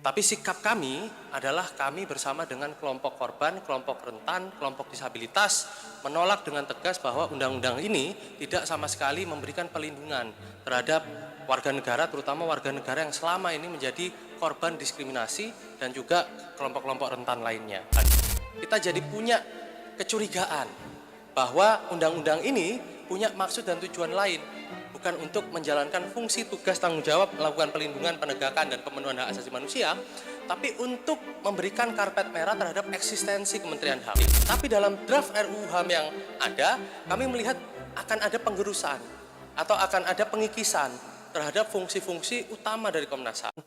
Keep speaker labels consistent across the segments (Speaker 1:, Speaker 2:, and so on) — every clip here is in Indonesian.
Speaker 1: Tapi sikap kami adalah kami bersama dengan kelompok korban, kelompok rentan, kelompok disabilitas menolak dengan tegas bahwa undang-undang ini tidak sama sekali memberikan perlindungan terhadap warga negara, terutama warga negara yang selama ini menjadi korban diskriminasi dan juga kelompok-kelompok rentan lainnya. Kita jadi punya kecurigaan bahwa undang-undang ini punya maksud dan tujuan lain, bukan untuk menjalankan fungsi tugas tanggung jawab melakukan perlindungan, penegakan, dan pemenuhan hak asasi manusia, tapi untuk memberikan karpet merah terhadap eksistensi Kementerian HAM. Tapi dalam draft RUU HAM yang ada, kami melihat akan ada penggerusan atau akan ada pengikisan terhadap fungsi-fungsi utama dari Komnas HAM.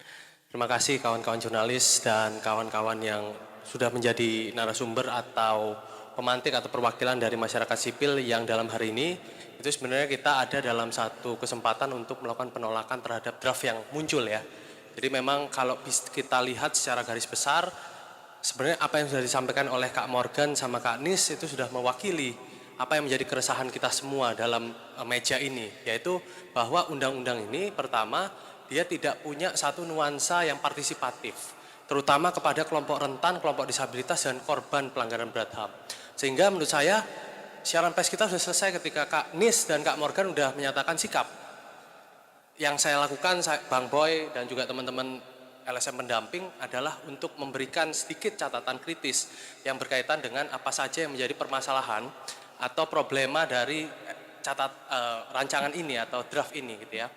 Speaker 1: Terima kasih kawan-kawan jurnalis dan kawan-kawan yang sudah menjadi narasumber atau pemantik atau perwakilan dari masyarakat sipil yang dalam hari ini itu sebenarnya kita ada dalam satu kesempatan untuk melakukan penolakan terhadap draft yang muncul ya. Jadi memang kalau kita lihat secara garis besar sebenarnya apa yang sudah disampaikan oleh Kak Morgan sama Kak Nis itu sudah mewakili apa yang menjadi keresahan kita semua dalam meja ini, yaitu bahwa undang-undang ini pertama dia tidak punya satu nuansa yang partisipatif, terutama kepada kelompok rentan, kelompok disabilitas, dan korban pelanggaran berat HAM. Sehingga menurut saya siaran pers kita sudah selesai ketika Kak Nis dan Kak Morgan sudah menyatakan sikap. Yang saya lakukan, Bang Boy dan juga teman-teman LSM pendamping adalah untuk memberikan sedikit catatan kritis yang berkaitan dengan apa saja yang menjadi permasalahan atau problema dari rancangan ini atau draft ini gitu ya.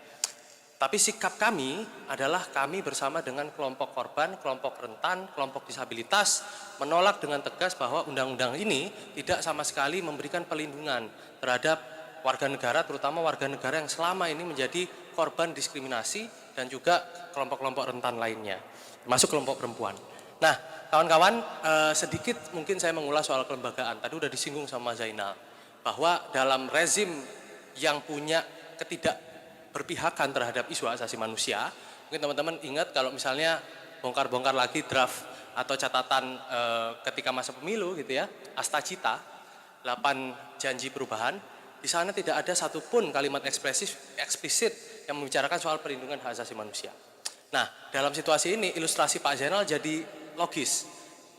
Speaker 1: Tapi sikap kami adalah kami bersama dengan kelompok korban, kelompok rentan, kelompok disabilitas menolak dengan tegas bahwa undang-undang ini tidak sama sekali memberikan perlindungan terhadap warga negara, terutama warga negara yang selama ini menjadi korban diskriminasi dan juga kelompok-kelompok rentan lainnya, termasuk kelompok perempuan. Nah, kawan-kawan, sedikit mungkin saya mengulas soal kelembagaan. Tadi udah disinggung sama Zainal bahwa dalam rezim yang punya ketidakberpihakan terhadap isu hak asasi manusia, mungkin teman-teman ingat kalau misalnya bongkar-bongkar lagi draft atau catatan ketika masa pemilu gitu ya, Astacita 8 janji perubahan, di sana tidak ada satupun kalimat eksplisit yang membicarakan soal perlindungan hak asasi manusia. Nah, dalam situasi ini ilustrasi Pak Zainal jadi logis.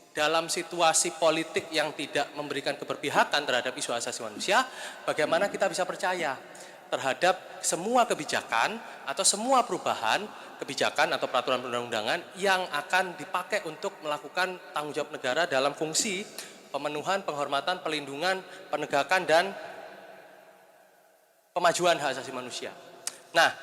Speaker 1: Dalam situasi politik yang tidak memberikan keberpihakan terhadap isu hak asasi manusia, bagaimana kita bisa percaya terhadap semua kebijakan atau semua perubahan kebijakan atau peraturan perundang-undangan yang akan dipakai untuk melakukan tanggung jawab negara dalam fungsi pemenuhan, penghormatan, pelindungan, penegakan, dan pemajuan hak asasi manusia. Nah,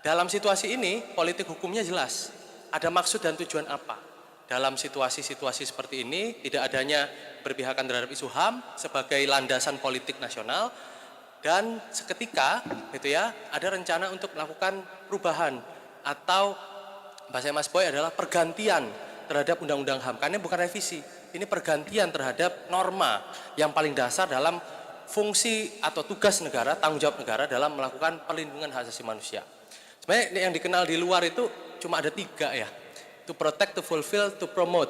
Speaker 1: dalam situasi ini politik hukumnya jelas, ada maksud dan tujuan apa. Dalam situasi-situasi seperti ini tidak adanya berpihakan terhadap isu HAM sebagai landasan politik nasional, dan seketika gitu ya ada rencana untuk melakukan perubahan atau bahasa Mas Boy adalah pergantian terhadap undang-undang HAM, karena bukan revisi, ini pergantian terhadap norma yang paling dasar dalam fungsi atau tugas negara, tanggung jawab negara dalam melakukan perlindungan hak asasi manusia. Sebenarnya yang dikenal di luar itu cuma ada 3 ya, to protect, to fulfill, to promote.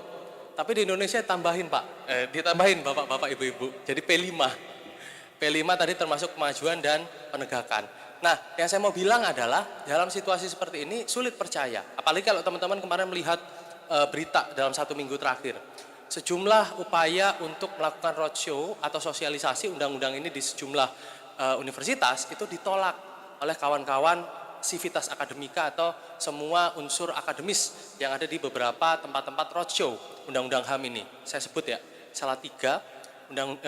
Speaker 1: Tapi di Indonesia ditambahin Pak, ditambahin Bapak-Bapak Ibu-Ibu, jadi P5. P5 tadi termasuk kemajuan dan penegakan. Nah, yang saya mau bilang adalah dalam situasi seperti ini sulit percaya. Apalagi kalau teman-teman kemarin melihat berita dalam 1 minggu terakhir. Sejumlah upaya untuk melakukan roadshow atau sosialisasi undang-undang ini di sejumlah universitas itu ditolak oleh kawan-kawan sivitas akademika atau semua unsur akademis yang ada di beberapa tempat-tempat roadshow undang-undang HAM ini. Saya sebut ya, Salatiga,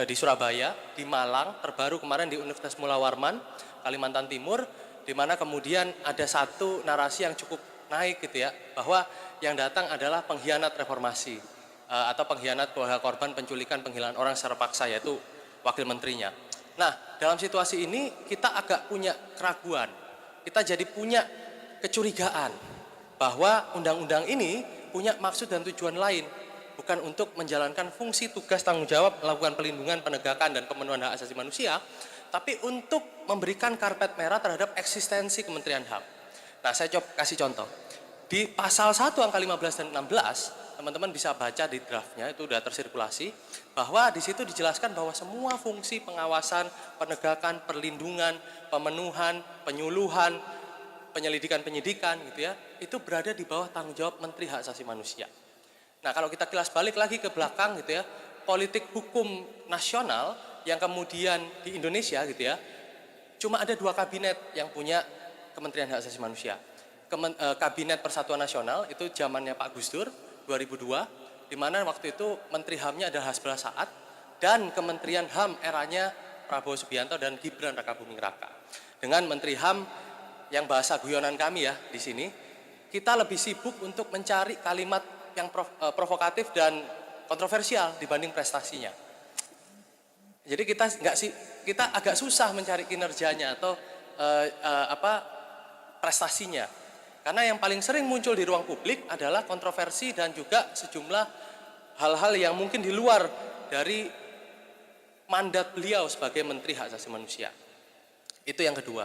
Speaker 1: di Surabaya, di Malang, terbaru kemarin di Universitas Mula Warman, Kalimantan Timur, di mana kemudian ada satu narasi yang cukup naik gitu ya, bahwa yang datang adalah pengkhianat reformasi atau pengkhianat keluarga korban penculikan penghilangan orang secara paksa, yaitu wakil menterinya. Nah, dalam situasi ini kita agak punya keraguan, kita jadi punya kecurigaan bahwa undang-undang ini punya maksud dan tujuan lain, bukan untuk menjalankan fungsi tugas tanggung jawab melakukan perlindungan, penegakan, dan pemenuhan hak asasi manusia, tapi untuk memberikan karpet merah terhadap eksistensi Kementerian HAM. Nah, saya coba kasih contoh. Di pasal 1 angka 15 dan 16, teman-teman bisa baca di draftnya, itu sudah tersirkulasi, bahwa di situ dijelaskan bahwa semua fungsi pengawasan, penegakan, perlindungan, pemenuhan, penyuluhan, penyelidikan-penyidikan gitu ya, itu berada di bawah tanggung jawab Menteri Hak Asasi Manusia. Nah, kalau kita kilas balik lagi ke belakang gitu ya, politik hukum nasional yang kemudian di Indonesia gitu ya, cuma ada 2 kabinet yang punya Kementerian Hak Asasi Manusia. Kabinet Persatuan Nasional itu zamannya Pak Gus Dur 2002, di mana waktu itu Menteri HAM-nya adalah Hasbullah Saad, dan Kementerian HAM eranya Prabowo Subianto dan Gibran Rakabuming Raka. Dengan Menteri HAM yang bahasa guyonan kami ya di sini, kita lebih sibuk untuk mencari kalimat yang provokatif dan kontroversial dibanding prestasinya. Jadi kita agak susah mencari kinerjanya atau prestasinya. Karena yang paling sering muncul di ruang publik adalah kontroversi dan juga sejumlah hal-hal yang mungkin di luar dari mandat beliau sebagai Menteri Hak Asasi Manusia. Itu yang kedua.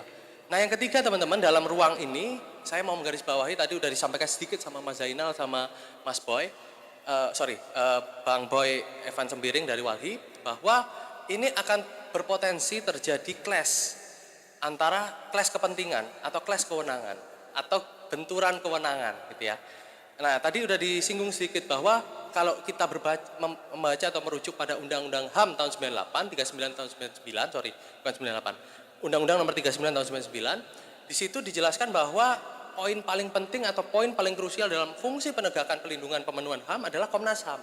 Speaker 1: Nah, yang ketiga teman-teman, dalam ruang ini saya mau menggarisbawahi, tadi udah disampaikan sedikit sama Mas Zainal sama Mas Boy, Bang Boy Evan Sembiring dari Walhi, bahwa ini akan berpotensi terjadi clash antara clash kepentingan atau clash kewenangan atau benturan kewenangan gitu ya. Nah, tadi udah disinggung sedikit bahwa kalau kita membaca atau merujuk pada Undang-Undang HAM tahun 98, 39 tahun 99, bukan 98. Undang-Undang nomor 39 tahun 99, di situ dijelaskan bahwa poin paling penting atau poin paling krusial dalam fungsi penegakan pelindungan pemenuhan HAM adalah Komnas HAM.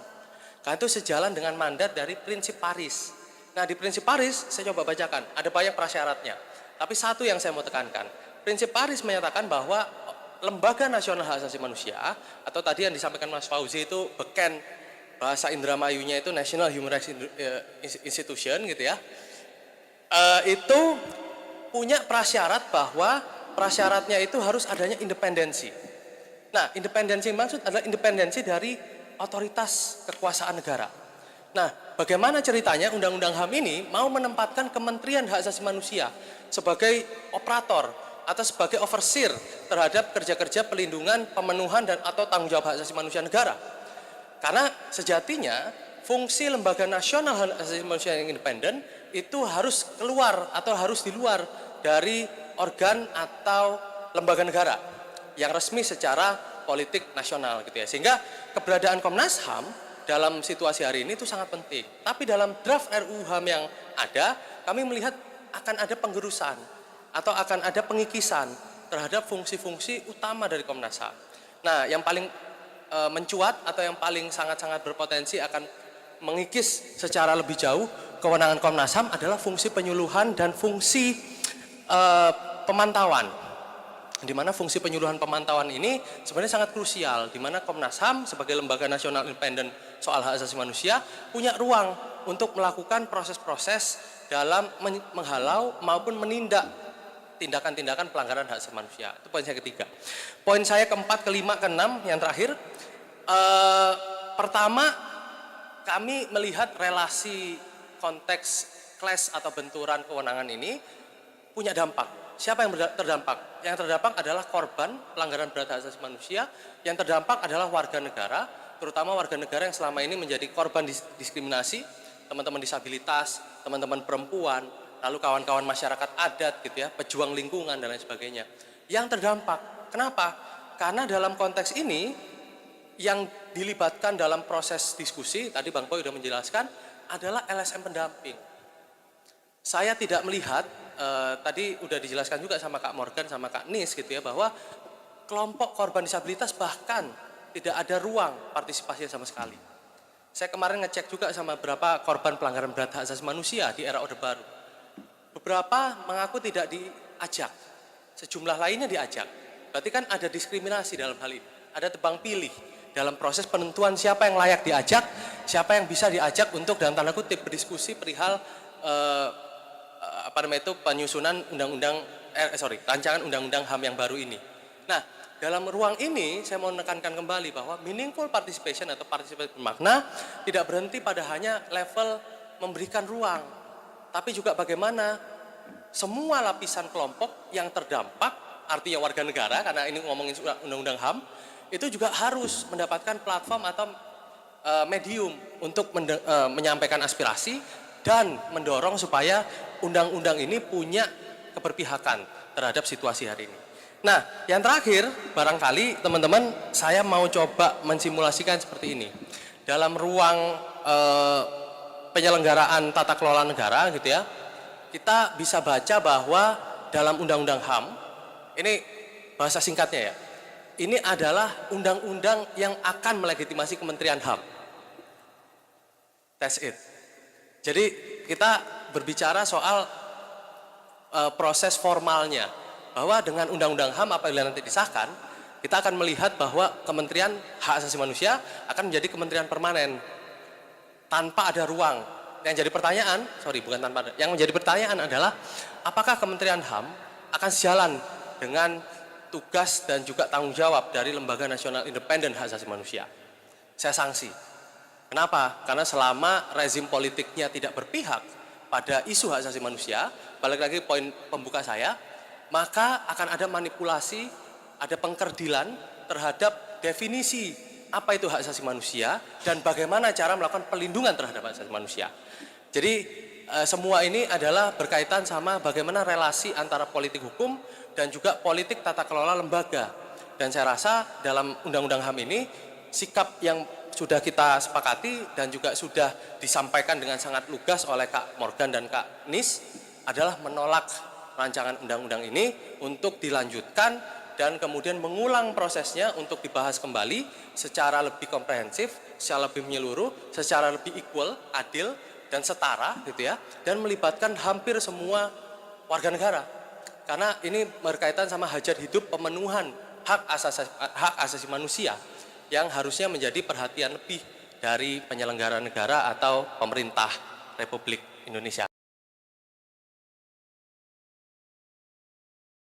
Speaker 1: Karena itu sejalan dengan mandat dari prinsip Paris. Nah, di prinsip Paris saya coba bacakan, ada banyak prasyaratnya. Tapi satu yang saya mau tekankan, prinsip Paris menyatakan bahwa Lembaga Nasional Hak Asasi Manusia, atau tadi yang disampaikan Mas Fauzi itu beken bahasa Indramayunya itu National Human Rights Institution gitu ya, itu punya prasyarat bahwa prasyaratnya itu harus adanya independensi. Nah, independensi yang maksud adalah independensi dari otoritas kekuasaan negara. Nah, bagaimana ceritanya Undang-Undang HAM ini mau menempatkan Kementerian Hak Asasi Manusia sebagai operator atau sebagai overseer terhadap kerja-kerja pelindungan, pemenuhan dan atau tanggung jawab hak asasi manusia negara. Karena sejatinya fungsi Lembaga Nasional Hak Asasi Manusia yang independen itu harus keluar atau harus di luar dari organ atau lembaga negara yang resmi secara politik nasional gitu ya. Sehingga keberadaan Komnas HAM dalam situasi hari ini itu sangat penting. Tapi dalam draft RUU HAM yang ada, kami melihat akan ada penggerusan atau akan ada pengikisan terhadap fungsi-fungsi utama dari Komnas HAM. Nah, yang paling mencuat atau yang paling sangat-sangat berpotensi akan mengikis secara lebih jauh kewenangan Komnas HAM adalah fungsi penyuluhan dan fungsi pemantauan. Di mana fungsi penyuluhan pemantauan ini sebenarnya sangat krusial, di mana Komnas HAM sebagai lembaga nasional independen soal hak asasi manusia punya ruang untuk melakukan proses-proses dalam menghalau maupun menindak tindakan-tindakan pelanggaran hak asasi manusia. Itu poin saya ketiga. Poin saya keempat, kelima, keenam, yang terakhir. Pertama, kami melihat relasi konteks clash atau benturan kewenangan ini punya dampak. Siapa yang terdampak? Yang terdampak adalah korban pelanggaran berat hak asasi manusia. Yang terdampak adalah warga negara, terutama warga negara yang selama ini menjadi korban diskriminasi, teman-teman disabilitas, teman-teman perempuan, lalu kawan-kawan masyarakat adat gitu ya, pejuang lingkungan dan lain sebagainya. Yang terdampak. Kenapa? Karena dalam konteks ini yang dilibatkan dalam proses diskusi, tadi Bang Boy sudah menjelaskan, adalah LSM pendamping. Saya tidak melihat, tadi udah dijelaskan juga sama Kak Morgan sama Kak Nis gitu ya, bahwa kelompok korban disabilitas bahkan tidak ada ruang partisipasi sama sekali. Saya kemarin ngecek juga sama beberapa korban pelanggaran berat hak asasi manusia di era Orde Baru. Beberapa mengaku tidak diajak, sejumlah lainnya diajak. Berarti kan ada diskriminasi dalam hal ini, ada tebang pilih dalam proses penentuan siapa yang layak diajak, siapa yang bisa diajak untuk dalam tanda kutip berdiskusi perihal penyusunan rancangan undang-undang HAM yang baru ini. Nah, dalam ruang ini saya mau menekankan kembali bahwa meaningful participation atau partisipasi bermakna tidak berhenti pada hanya level memberikan ruang, tapi juga bagaimana semua lapisan kelompok yang terdampak, artinya warga negara, karena ini ngomongin undang-undang HAM, itu juga harus mendapatkan platform atau medium untuk menyampaikan aspirasi dan mendorong supaya undang-undang ini punya keberpihakan terhadap situasi hari ini. Nah, yang terakhir, barangkali teman-teman saya mau coba mensimulasikan seperti ini. Dalam ruang penyelenggaraan tata kelola negara gitu ya, kita bisa baca bahwa dalam Undang-Undang HAM, ini bahasa singkatnya ya, ini adalah undang-undang yang akan melegitimasi Kementerian HAM. That's it. Jadi kita berbicara soal proses formalnya, bahwa dengan Undang-Undang HAM apabila nanti disahkan, kita akan melihat bahwa Kementerian Hak Asasi Manusia akan menjadi kementerian permanen tanpa ada ruang. Yang jadi pertanyaan, yang menjadi pertanyaan adalah apakah Kementerian HAM akan sejalan dengan tugas dan juga tanggung jawab dari Lembaga Nasional Independen Hak Asasi Manusia? Saya sanksi. Kenapa? Karena selama rezim politiknya tidak berpihak pada isu hak asasi manusia, balik lagi poin pembuka saya, maka akan ada manipulasi, ada pengkerdilan terhadap definisi apa itu hak asasi manusia dan bagaimana cara melakukan pelindungan terhadap hak asasi manusia. Jadi semua ini adalah berkaitan sama bagaimana relasi antara politik hukum dan juga politik tata kelola lembaga. Dan saya rasa dalam Undang-Undang HAM ini sikap yang sudah kita sepakati dan juga sudah disampaikan dengan sangat lugas oleh Kak Morgan dan Kak Nis adalah menolak rancangan undang-undang ini untuk dilanjutkan dan kemudian mengulang prosesnya untuk dibahas kembali secara lebih komprehensif, secara lebih menyeluruh, secara lebih equal, adil dan setara gitu ya, dan melibatkan hampir semua warga negara. Karena ini berkaitan sama hajat hidup pemenuhan hak asasi manusia yang harusnya menjadi perhatian lebih dari penyelenggara negara atau pemerintah Republik Indonesia.